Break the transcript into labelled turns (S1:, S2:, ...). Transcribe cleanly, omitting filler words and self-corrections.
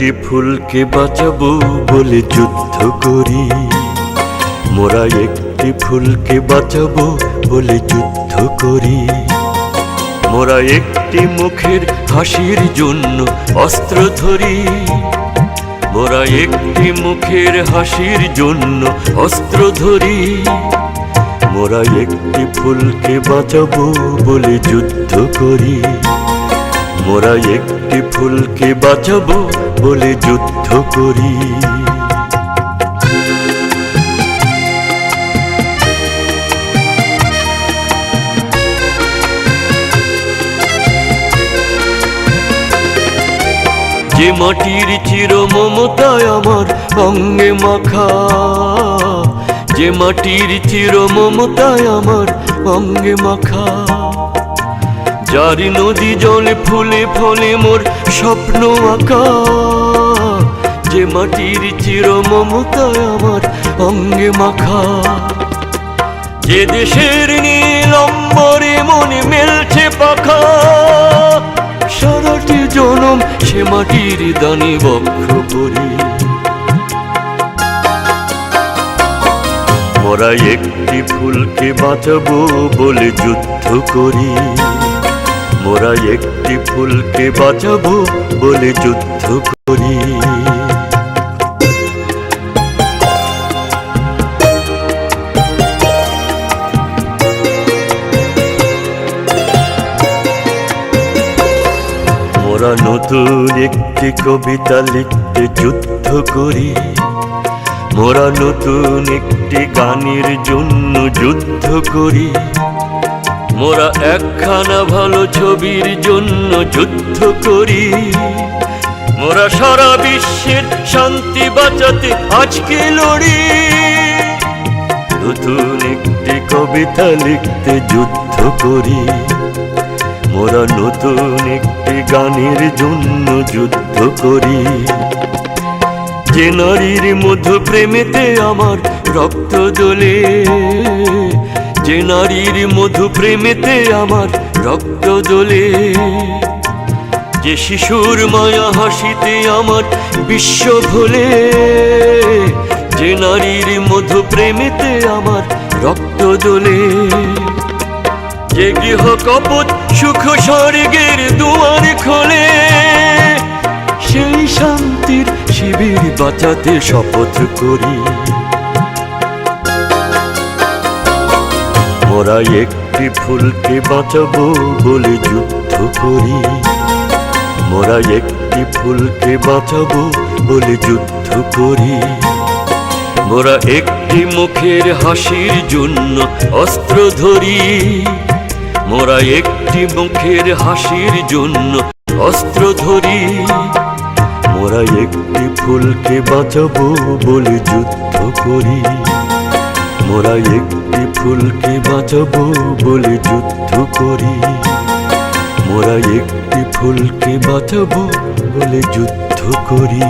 S1: একটি ফুলকে বাঁচাবো বলে যুদ্ধ করি, মোরা একটি ফুলকে বাঁচাবো বলে যুদ্ধ করি। মোরা একটি মুখের হাসির জন্য অস্ত্র ধরি, মোরা একটি মুখের হাসির জন্য অস্ত্র ধরি। মোরা একটি ফুলকে বাঁচাবো বলে যুদ্ধ করি, মোরা একটি ফুলকে বাঁচাবো বলে যুদ্ধ করি। যে মাটির চির মমতায় আমার অঙ্গে মাখা, যে মাটির চির মমতায় আমার অঙ্গে মাখা, যার নদী জলে ফুলে ফলে মোর স্বপ্ন আঁকা। যে মাটির চির মমতায় আমার অঙ্গে মাখা, যে দেশের নীল অম্বরে মনে মেলছে পাখা। সারাটি জনম সে মাটির দানে বক্ষ করি, মোরা একটি ফুলকে বাঁচাবো বলে যুদ্ধ করি, মোরা একটি ফুলকে বাঁচাবো বলে যুদ্ধ করি। মোরা নতুন একটি কবিতা লিখতে যুদ্ধ করি, মোরা নতুন একটি গানের জন্য যুদ্ধ করি। মোরা একখানা ভালো ছবির জন্য যুদ্ধ করি, মোরা সারা বিশ্বের শান্তি বাঁচাতে আজকে লড়ি। নতুন একটি কবিতা লিখতে যুদ্ধ করি, মোরা নতুন একটি গানের জন্য যুদ্ধ করি। যে নারীর মধু প্রেমেতে আমার রক্ত জ্বলে, যে নারীর মধু প্রেমেতে আমার রক্ত জ্বলে, যে শিশুর মায়া হাসিতে আমার বিশ্ব ভোলে। যে নারীর মধু প্রেমেতে আমার রক্ত জ্বলে, যে গৃহ কপট সুখ স্বর্গের দুয়ার খোলে। সেই শান্তির শিবির বাঁচাতে শপথ করি, মোরা একটি ফুলকে বাঁচাবো বলে যুদ্ধ করি, মোরা একটি ফুলকে বাঁচাবো বলে যুদ্ধ করি। মোরা একটি মুখের হাসির জন্য অস্ত্র ধরি, মোরা একটি মুখের হাসির জন্য অস্ত্র ধরি। মোরা একটি ফুলকে বাঁচাবো বলে যুদ্ধ করি, মোরা একটি ফুলকে বাঁচাবো বলে যুদ্ধ করি। মোরা একটি ফুলকে বাঁচাবো বলে যুদ্ধ করি।